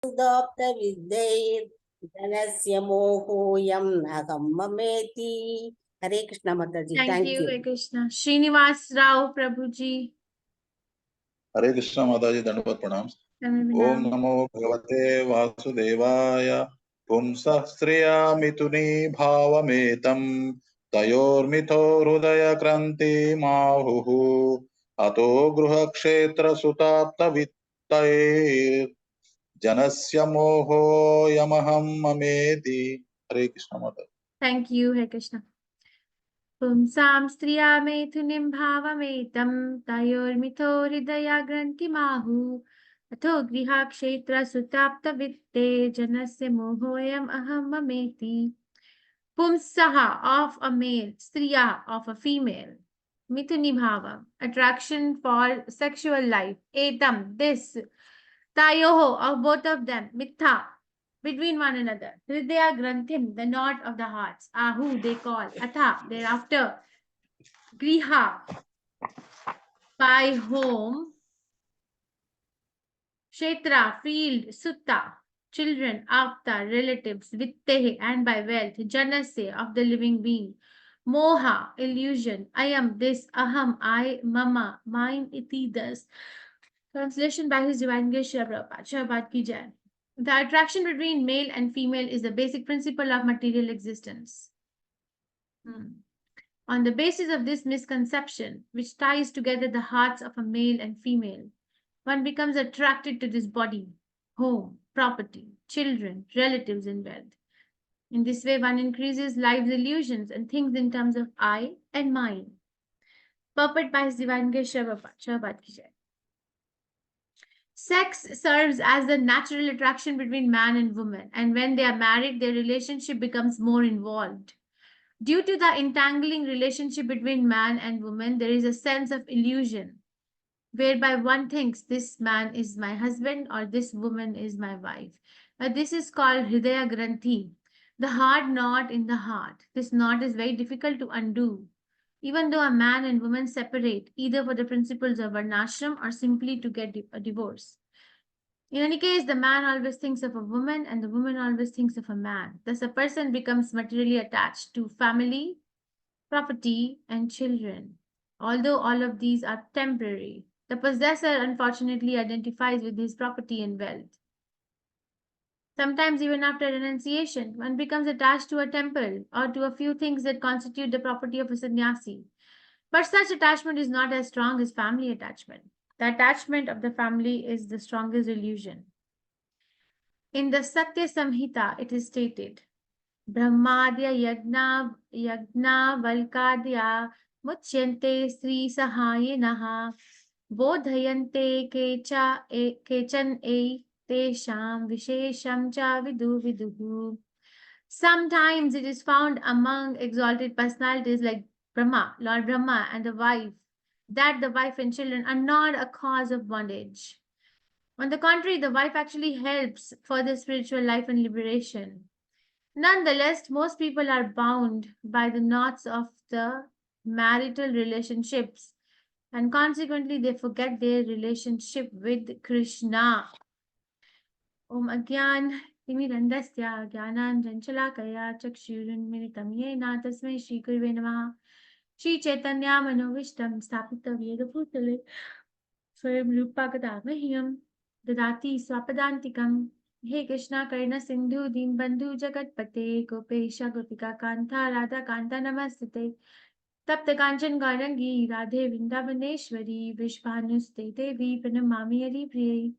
Dhanasya mohoyam nagam mameti. Hare Krishna Mataji. Thank you, Hare Krishna. Srinivas Rao Prabhuji. Hare Krishna Mataji, Dandavat Pranam. Om Namo Bhagavate Vasudevaya. Pumsah striya mituni bhavametam. Tayormitho hrudaya kranti mahuhu. Ato gruha kshetra sutapta vittaye. Janasya moho yamaham mameti. Hare Krishna Mataji. Thank you, Hare Krishna. Pumsam striya methunim bhavametam tayormitho hridaya grantimahu atho griha kshetra sutapta vitte janasya mohoyam aham mameti. Pumsaha of a male, striya of a female, mithuni bhava, attraction for sexual life, etam, this, tayoho of both of them, mitha, between one another, hridaya granthim, the knot of the hearts, ahu, they call, atha, thereafter, griha, by home, kshetra, field, sutta, children, apta, relatives, vittehe, and by wealth, janasya, of the living being, moha, illusion, ayam, this, aham, I, mama, mine, iti, thus. Translation by His Divine Grace Srila Prabhupada. Prabhupada ki jai. The attraction between male and female is the basic principle of material existence. On the basis of this misconception, which ties together the hearts of a male and female, one becomes attracted to this body, home, property, children, relatives, and wealth. In this way, one increases life's illusions and thinks in terms of I and mine. Purport by His Divine Grace Srila Prabhupada ki jai. Sex serves as the natural attraction between man and woman, and when they are married, their relationship becomes more involved. Due to the entangling relationship between man and woman, there is a sense of illusion, whereby one thinks this man is my husband or this woman is my wife. But this is called Hridaya Granthi, the hard knot in the heart. This knot is very difficult to undo, even though a man and woman separate, either for the principles of varnashram or simply to get a divorce. In any case, the man always thinks of a woman and the woman always thinks of a man. Thus, a person becomes materially attached to family, property, and children. Although all of these are temporary, the possessor unfortunately identifies with his property and wealth. Sometimes, even after renunciation, one becomes attached to a temple or to a few things that constitute the property of a sannyasi. But such attachment is not as strong as family attachment. The attachment of the family is the strongest illusion. In the Satya Samhita, it is stated, Brahmadya yagna valkadya muchyante sri sahayinaha bodhayante kechan tesham vishesham cha viduhu. Sometimes it is found among exalted personalities like Brahma, Lord Brahma, and the wife, that the wife and children are not a cause of bondage. On the contrary, the wife actually helps for the spiritual life and liberation. Nonetheless, most people are bound by the knots of the marital relationships, and consequently they forget their relationship with Krishna. Om Agyan Timirandasya Gyanan Janchalakaya Chakshurunmilitam Yena Tasmai Shri Gurave Namaha. Shri Chaitanya Manovishtam Stapita Vedabhutale Swayam Rupa Kadamahyam Dadati Swapadantikam. He Krishna Karna Sindhu Din Bandhu Jagatpate Gopesha Gopika Kanta Radha Kanta Namastate Tapta Kanchan Garangi Radhe Vrindavaneshwari Vishvanuste Devi Pranamami Hari Priya.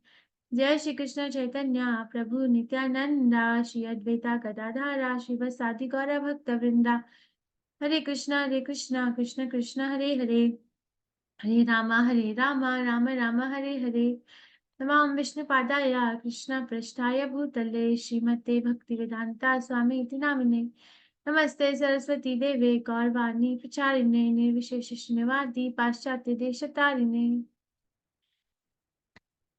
Jai Shri Krishna Chaitanya Prabhu Nityananda Shri Advaita Gadadhara Shri Vasadi Gaura Bhakta Vrinda. Hare Krishna Krishna Krishna Hare Hare Hare Rama Rama Rama Hare Hare. Namam Vishnu Padaya Krishna Prasthaya Bhutale Srimate Bhaktivedanta Swami Iti Namine. Namaste Saraswati Deve Gaurvani Pacharine Nirvisheshishnevadi Paschatya Deshatarine.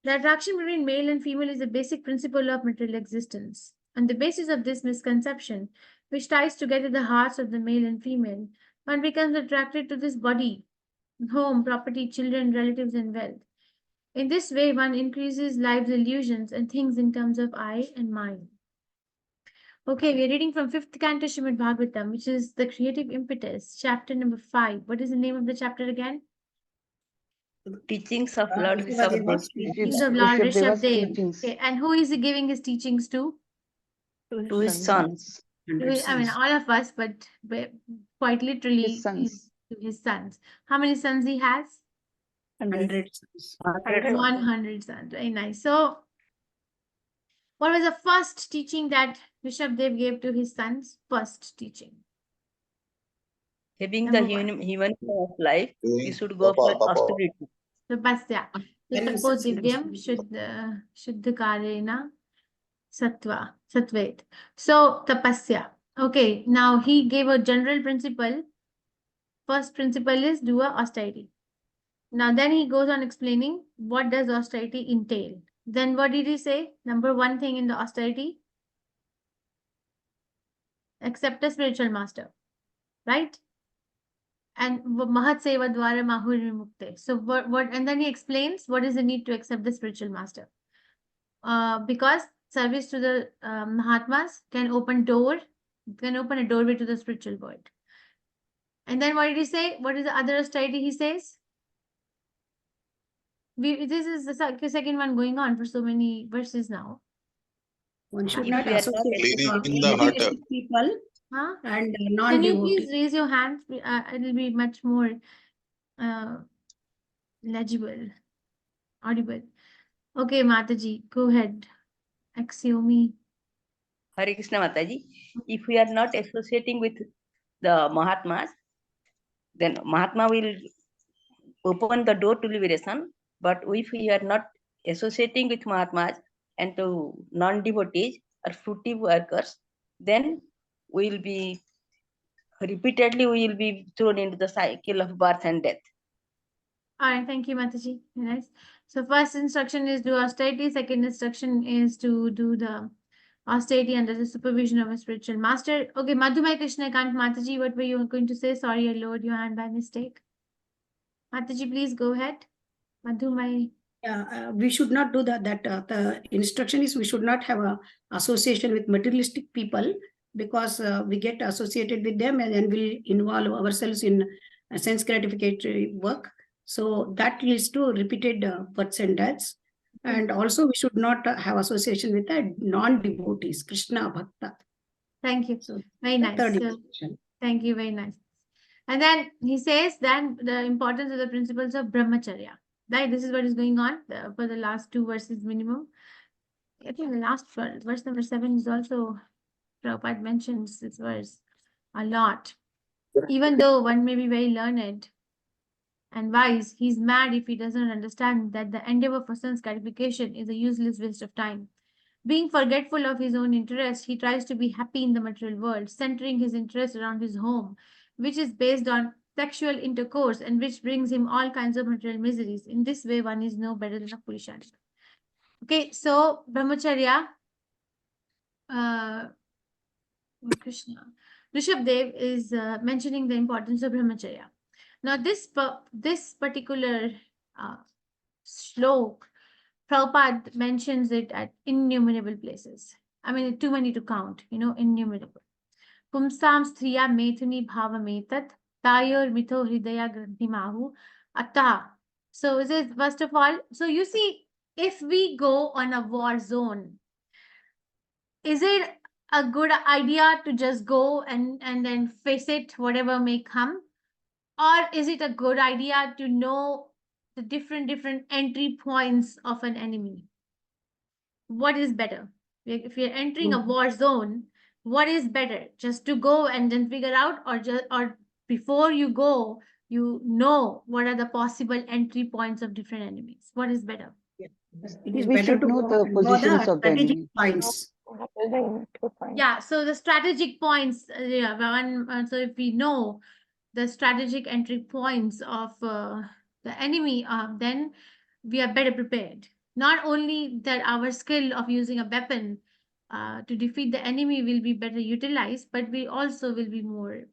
The attraction between male and female is the basic principle of material existence. On the basis of this misconception, which ties together the hearts of the male and female, one becomes attracted to this body, home, property, children, relatives, and wealth. In this way, one increases life's illusions and thinks in terms of I and mine. Okay, we are reading from 5th Canto Srimad Bhagavatam, which is the creative impetus, chapter number 5. What is the name of the chapter again? Teachings of Lord Visudeva's Rishabhdev. Teachings of Lord Rishabdeva's Rishabdev. teachings. Okay, and who is he giving his teachings to? To his sons. I mean, all of us, but quite literally His sons. to his sons. How many sons he has? 100. 100 sons. Very nice. So, what was the first teaching that Rishabdev gave to his sons? First teaching. Having the Number one. human form of life, we Doing should go for tapa. austerity. Tapasya. Penance. Tapo divyam shuddhakarena sattvet. So, tapasya. Okay, now he gave a general principle. First principle is do a austerity. Now, then he goes on explaining what does austerity entail. Then what did he say? Number one thing in the austerity, accept a spiritual master, right? And mahat seva dwara mahur vimukte. So what? And then he explains what is the need to accept the spiritual master. Because service to the Mahatmas can open a doorway to the spiritual world. And then what did he say? What is the other austerity he says? This is the second one going on for so many verses now. One should If not we are not associate with Cleaning the heart. materialistic people Huh? and Can you please non-devotees. raise your hands? It'll be much more legible, audible. Okay, Mataji, go ahead. Axiomi. Hare Krishna Mataji. If we are not associating with the Mahatmas, then Mahatma will open the door to liberation. But if we are not associating with Mahatmas and to non-devotees or fruity workers, then we will be repeatedly thrown into the cycle of birth and death. All right, thank you, Mataji. Very nice. So first instruction is do austerity. Second instruction is to do the austerity under the supervision of a spiritual master. Okay, Madhumai Krishnakant, Mataji, what were you going to say? Sorry, I lowered your hand by mistake. Mataji, please go ahead. Madhumai. Yeah, we should not do that. The instruction is we should not have a association with materialistic people because we get associated with them and then we involve ourselves in sense gratificatory work. So that leads to repeated births and deaths. And also we should not have association with the non-devotees, Krishna Bhakta. Thank you. So Very nice. third So, instruction. thank you. Very nice. And then he says then the importance of the principles of brahmacharya. Right? This is what is going on for the last two verses minimum. I think the last verse number 7 is also, Prabhupada mentions this verse a lot. Even though one may be very learned and wise, he's mad if he doesn't understand that the endeavor for sense gratification is a useless waste of time. Being forgetful of his own interest, he tries to be happy in the material world, centering his interest around his home, which is based on sexual intercourse and which brings him all kinds of material miseries. In this way, one is no better than a Purusharya. Okay, so Brahmacharya, Krishna, Rishabdev is mentioning the importance of Brahmacharya. Now, this particular shlok, Prabhupada mentions it at innumerable places. I mean, too many to count, innumerable. Pumsam striya methuni bhava metat tayor mitho hridaya grantimahu atta. So it says, first of all, so you see, if we go on a war zone, is it a good idea to just go and then face it, whatever may come? Or is it a good idea to know the different entry points of an enemy? What is better? If you're entering a war zone, what is better? Just to go and then figure out, or before you go, you know what are the possible entry points of different enemies? What is better? It is We better should to know the positions of the strategic enemy. points. Yeah, so the strategic points, so if we know the strategic entry points of the enemy, then we are better prepared. Not only that our skill of using a weapon to defeat the enemy will be better utilized, but we also will be more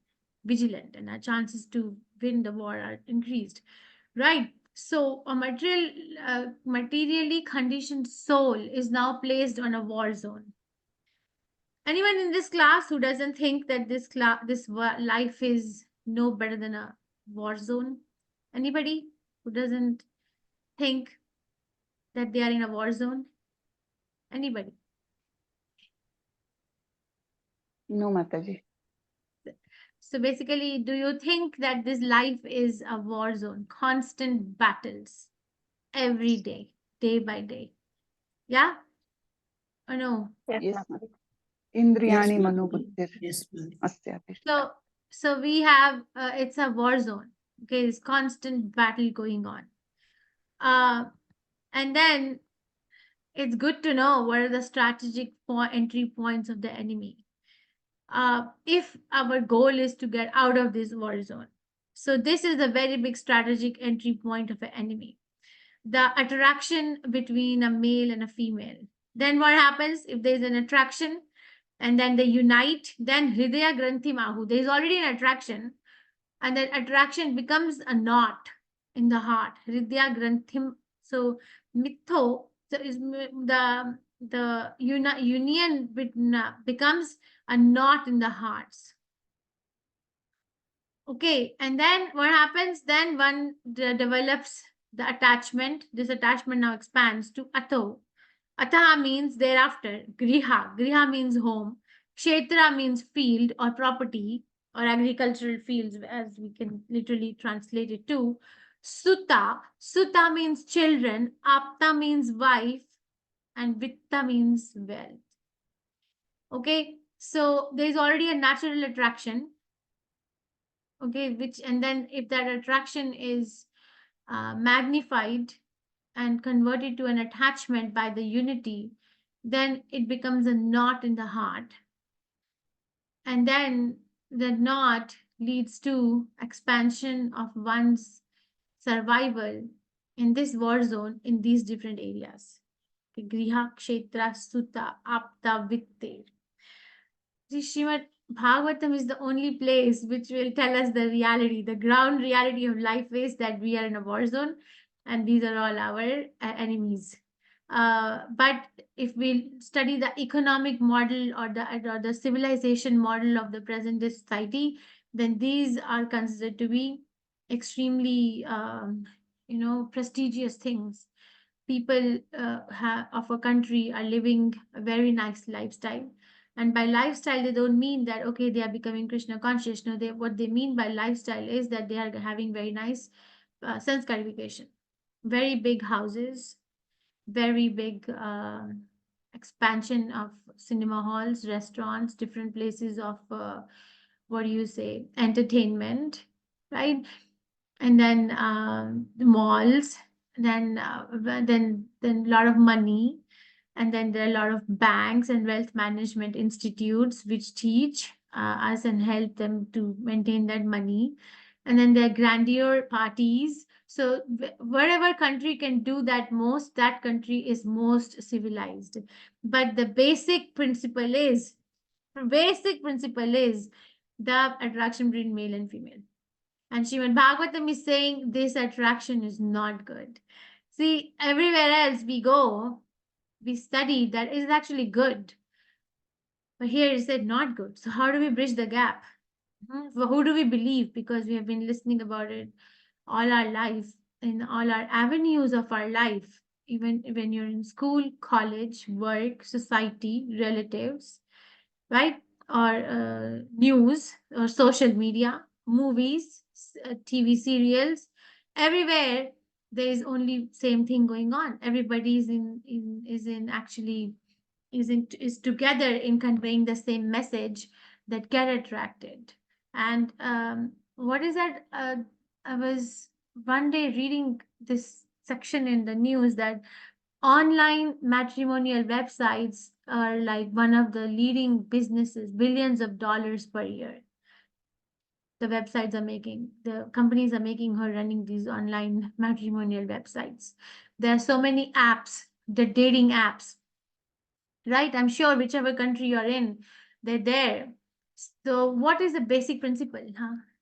vigilant and our chances to win the war are increased. Right. So a materially conditioned soul is now placed on a war zone. Anyone in this class who doesn't think that this life is no better than a war zone? Anybody who doesn't think that they are in a war zone? Anybody? No, Mataji. So basically, do you think that this life is a war zone? Constant battles every day, day by day. Yeah? Or no? Yes, Mataji. Indriyani Yes, manobuddhir Yes, ma'am. asya adhishthana. So we have, it's a war zone. Okay, it's constant battle going on. And then it's good to know what are the strategic entry points of the enemy. If our goal is to get out of this war zone. So this is a very big strategic entry point of an enemy. The attraction between a male and a female. Then what happens if there's an attraction and then they unite? Then Hridaya Granthi Mahu, there's already an attraction, and that attraction becomes a knot in the heart. Hridaya Granthim. So mitho, so is the union becomes a knot in the hearts. Okay, and then what happens? Then one develops the attachment. This attachment now expands to atho. Ataha means thereafter. Griha. Griha means home. Kshetra means field or property or agricultural fields, as we can literally translate it to. Sutta. Sutta means children. Apta means wife. And vitta means wealth. Okay, so there's already a natural attraction. Okay, and then if that attraction is magnified and converted to an attachment by the unity, then it becomes a knot in the heart. And then the knot leads to expansion of one's survival in this war zone in these different areas. Okay, Griha, Kshetra, Sutta, Apta, Vitte. Srimad Bhagavatam is the only place which will tell us the reality, the ground reality of life is that we are in a war zone and these are all our enemies. But if we study the economic model or the civilization model of the present day society, then these are considered to be extremely, prestigious things. People of a country are living a very nice lifestyle. And by lifestyle, they don't mean that, okay, they are becoming Krishna conscious. No, what they mean by lifestyle is that they are having very nice sense gratification. Very big houses, very big expansion of cinema halls, restaurants, different places of, entertainment, right? And then the malls, then a lot of money. And then there are a lot of banks and wealth management institutes which teach us and help them to maintain that money. And then there are grandeur parties. So whatever country can do that most, that country is most civilized. But the basic principle is the attraction between male and female. And Srimad Bhagavatam is saying this attraction is not good. See, everywhere else we go, we study that is actually good. But here it said not good. So how do we bridge the gap? Well, who do we believe? Because we have been listening about it all our life, in all our avenues of our life, even when you're in school, college, work, society, relatives, right? Or news or social media, movies, TV serials, everywhere there is only same thing going on. Everybody is together in conveying the same message that get attracted. And what is that? I was one day reading this section in the news that online matrimonial websites are like one of the leading businesses, billions of dollars per year. The companies are making her running these online matrimonial websites. There are so many apps, the dating apps, right? I'm sure whichever country you're in, they're there. So what is the basic principle?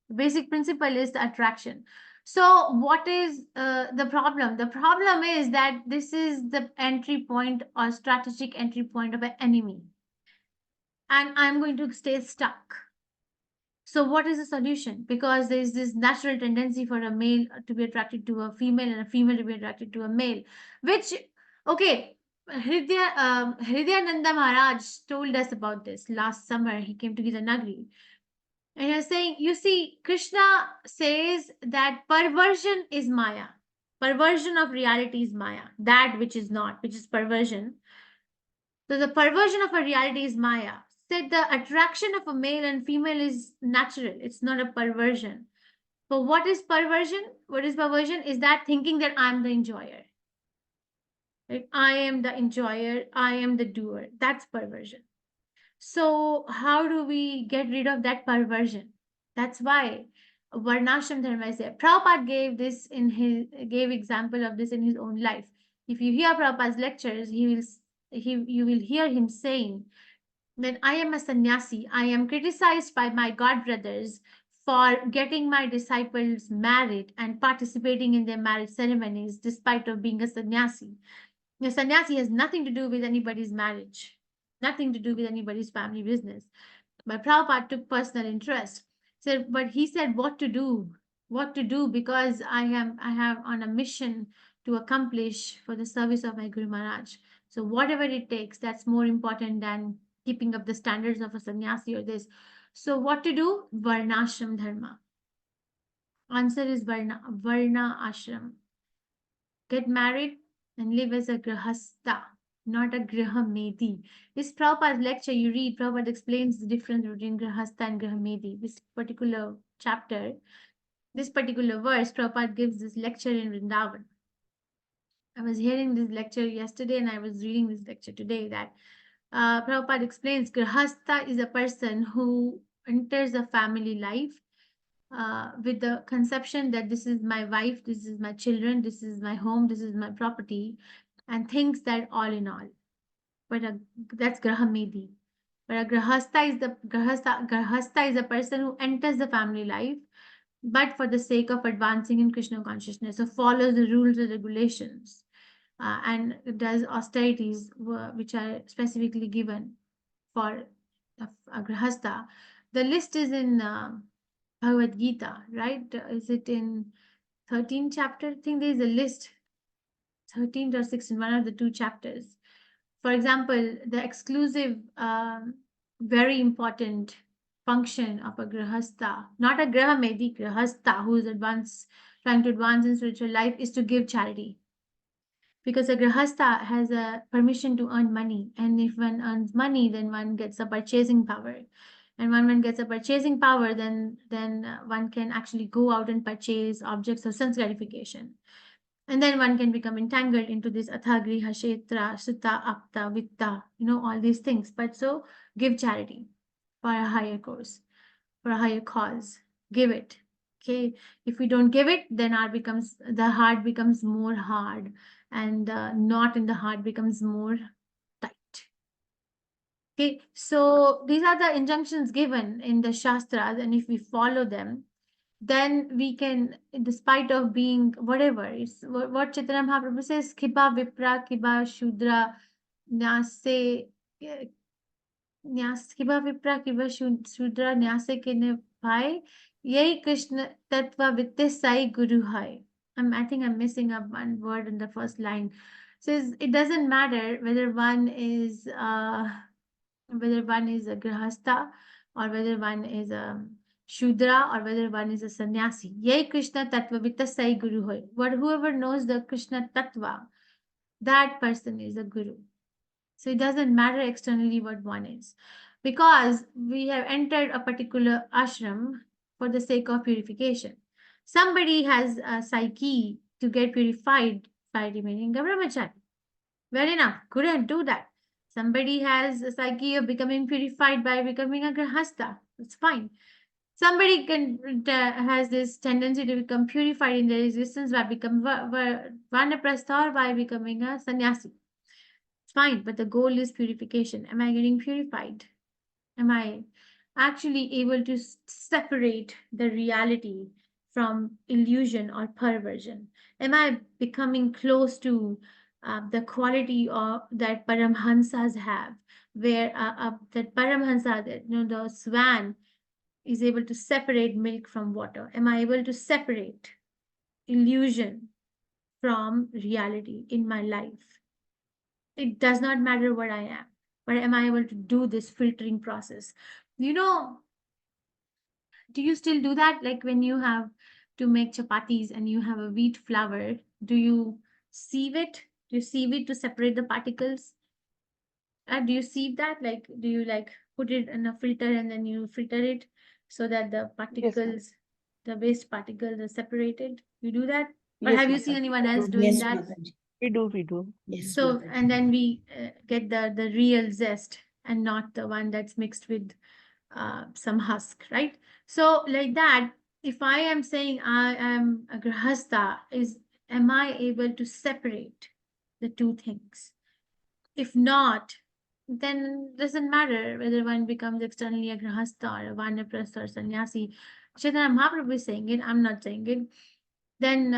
The basic principle is the attraction. So what is the problem? The problem is that this is the entry point or strategic entry point of an enemy. And I'm going to stay stuck. So what is the solution? Because there is this natural tendency for a male to be attracted to a female and a female to be attracted to a male, which, okay, Hridyananda Maharaj told us about this last summer. He came to Gita Nagari. And he was saying, you see, Krishna says that perversion is Maya. Perversion of reality is Maya. That which is not, which is perversion. So the perversion of a reality is Maya. Said the attraction of a male and female is natural. It's not a perversion. But what is perversion? What is perversion? Is that thinking that I'm the enjoyer. Like, I am the enjoyer. I am the doer. That's perversion. So how do we get rid of that perversion? That's why Varnashram Dharma is there. Prabhupada gave example of this in his own life. If you hear Prabhupada's lectures, you will hear him saying, when I am a sannyasi, I am criticized by my god brothers for getting my disciples married and participating in their marriage ceremonies despite of being a sannyasi. A sannyasi has nothing to do with anybody's marriage, nothing to do with anybody's family business. But Prabhupada took personal interest. But he said what to do, because I have on a mission to accomplish for the service of my Guru Maharaj. So whatever it takes, that's more important than keeping up the standards of a sannyasi or this. So what to do? Varnashram Dharma. Answer is Varna Ashram. Get married and live as a grahastha, not a grahamedi. This Prabhupada's lecture you read, Prabhupada explains the difference between grahastha and grahamedi. This particular chapter, this particular verse, Prabhupada gives this lecture in Vrindavan. I was hearing this lecture yesterday and I was reading this lecture today, that Prabhupada explains grahastha is a person who enters a family life with the conception that this is my wife, this is my children, this is my home, this is my property, and thinks that all in all. But that's grahamedi. But a grahastha is a person who enters the family life, but for the sake of advancing in Krishna consciousness, so follows the rules and regulations, and does austerities which are specifically given for a grahastha. The list is in Bhagavad Gita, right? Is it in 13th chapter? I think there is a list, 13th or 16th, one of the two chapters. For example, the exclusive, very important function of a grahastha, not a grahamedi, grahastha who is trying to advance in spiritual life, is to give charity. Because a grahastha has a permission to earn money, and if one earns money, then one gets a purchasing power. And when one gets a purchasing power, then one can actually go out and purchase objects of sense gratification. And then one can become entangled into this athagriha, kshetra, sutta, apta, vitta, all these things. But so give charity for a higher course, for a higher cause. Give it. Okay. If we don't give it, then the heart becomes more hard, and the knot in the heart becomes more tight. Okay, so these are the injunctions given in the Shastras, and if we follow them, then we can, despite of being whatever, it's what Chaitanya Mahaprabhu says, Kiba Vipra, Kiba Shudra, Nyase, Kiba Vipra, Kiba Shudra, Nyase Kene Bhai, Yei Krishna Tattva Vitte Sai Guru Hai. I think I'm missing up one word in the first line. Says it doesn't matter whether one is a grahastha, or whether one is a Shudra, or whether one is a sannyasi. Yay Krishna Tattva Vitta Sai Guru Hoy. Whoever knows the Krishna Tattva, that person is a guru. So it doesn't matter externally what one is. Because we have entered a particular ashram for the sake of purification. Somebody has a psyche to get purified by remaining a brahmachari. Well enough, couldn't do that. Somebody has a psyche of becoming purified by becoming a grahastha. It's fine. Somebody has this tendency to become purified in their existence by becoming vanaprastha, or by becoming a sannyasi. It's fine, but the goal is purification. Am I getting purified? Am I actually able to separate the reality from illusion or perversion? Am I becoming close to the quality of that Paramhansas have, where that Paramhansa, that, the swan is able to separate milk from water? Am I able to separate illusion from reality in my life? It does not matter what I am, but am I able to do this filtering process? Do you still do that? Like when you have to make chapatis and you have a wheat flour, do you sieve it? Do you sieve it to separate the particles? Do you sieve that? Like, do you like put it in a filter and then you filter it so that the particles, the waste particles are separated? You do that? Or Yes, have you Mataji. seen anyone else doing Yes, that? Mataji. We do. Yes, So, Mataji. and then we get the real zest and not the one that's mixed with some husk, right? So like that, if I am saying I am a grahastha, am I able to separate the two things? If not, then it doesn't matter whether one becomes externally a grahastha or a vanaprastha or sannyasi. Chaitanya Mahaprabhu is saying it, I'm not saying it. Then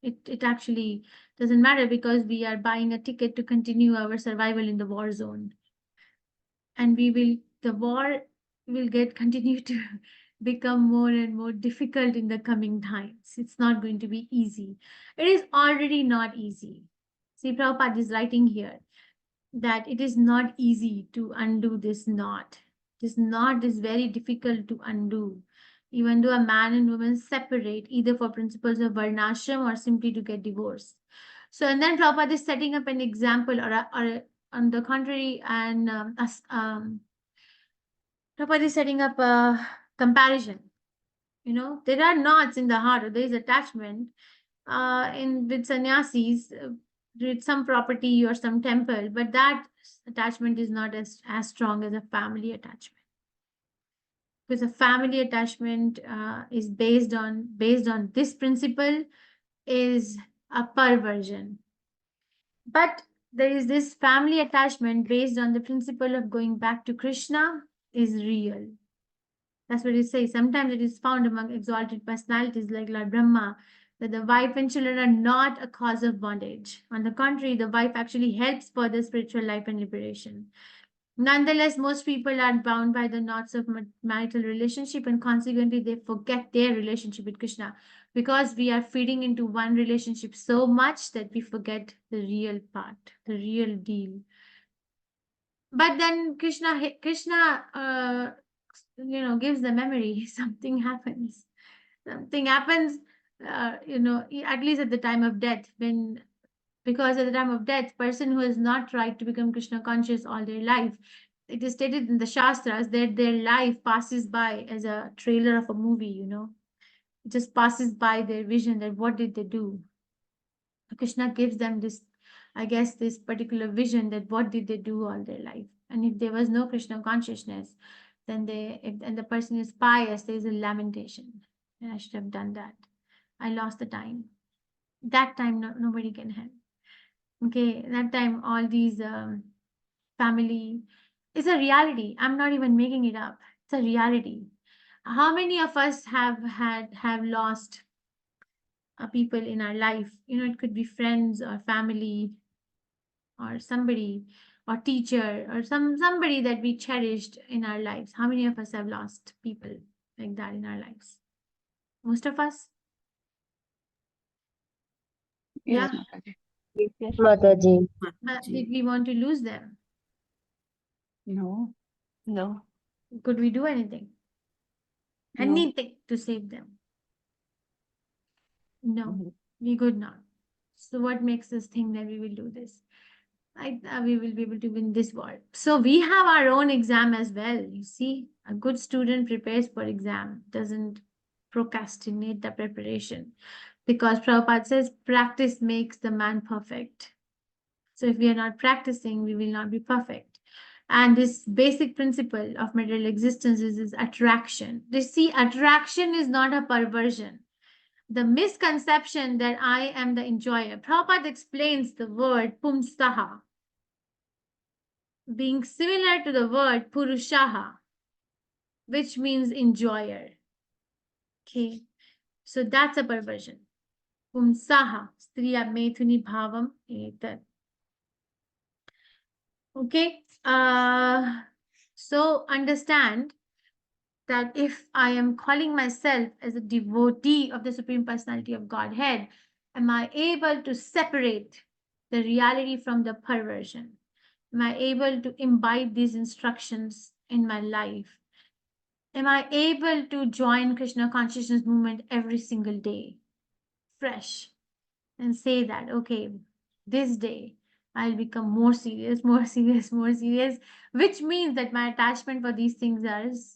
it actually doesn't matter, because we are buying a ticket to continue our survival in the war zone. And the war will continue to become more and more difficult in the coming times. It's not going to be easy. It is already not easy. See, Prabhupada is writing here that it is not easy to undo this knot. This knot is very difficult to undo, even though a man and woman separate either for principles of varnashram or simply to get divorced. So, and then Prabhupada is setting up an example, or on the contrary, and Prabhupada is setting up a comparison. There are knots in the heart, or there is attachment with sannyasis, with some property or some temple, but that attachment is not as strong as a family attachment. Because a family attachment is based on this principle, is a perversion. But there is this family attachment based on the principle of going back to Krishna is real. That's what it says. Sometimes it is found among exalted personalities like Lord Brahma, that the wife and children are not a cause of bondage. On the contrary, the wife actually helps further spiritual life and liberation. Nonetheless, most people are bound by the knots of marital relationship, and consequently they forget their relationship with Krishna, because we are feeding into one relationship so much that we forget the real part, the real deal. But then Krishna gives the memory. Something happens. At least at the time of death, because at the time of death, person who has not tried to become Krishna conscious all their life, it is stated in the Shastras that their life passes by as a trailer of a movie, It just passes by their vision that what did they do? Krishna gives them this, I guess, this particular vision that what did they do all their life? And if there was no Krishna consciousness, then and the person is pious, there is a lamentation. And I should have done that. I lost the time. That time, nobody can help. Okay, that time, all these family is a reality. I'm not even making it up. It's a reality. How many of us have lost people in our life? It could be friends or family or somebody or teacher or somebody that we cherished in our lives. How many of us have lost people like that in our lives? Most of us? Yes, Yeah. Mataji. Yes, Mataji. Did we want to lose them? No. No. Could we do anything? No. Anything to save them? No, we could not. So what makes us think that we will do this? We will be able to win this war. So we have our own exam as well. You see, a good student prepares for exam, doesn't procrastinate the preparation, because Prabhupada says practice makes the man perfect. So if we are not practicing, we will not be perfect. And this basic principle of material existence is attraction. You see, attraction is not a perversion. The misconception that I am the enjoyer. Prabhupada explains the word pumsaha being similar to the word purushaha, which means enjoyer. Okay. So that's a perversion. Pumsaha striya methuni bhavam etat. Okay. So understand that if I am calling myself as a devotee of the Supreme Personality of Godhead, am I able to separate the reality from the perversion? Am I able to imbibe these instructions in my life? Am I able to join Krishna consciousness movement every single day, fresh, and say that, okay, this day I'll become more serious, more serious, more serious, which means that my attachment for these things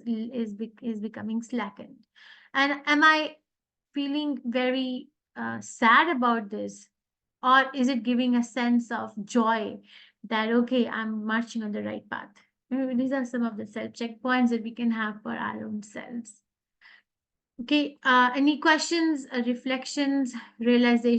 is becoming slackened. And am I feeling very sad about this? Or is it giving a sense of joy that, okay, I'm marching on the right path? These are some of the self-check points that we can have for our own selves. Okay, any questions, reflections, realizations?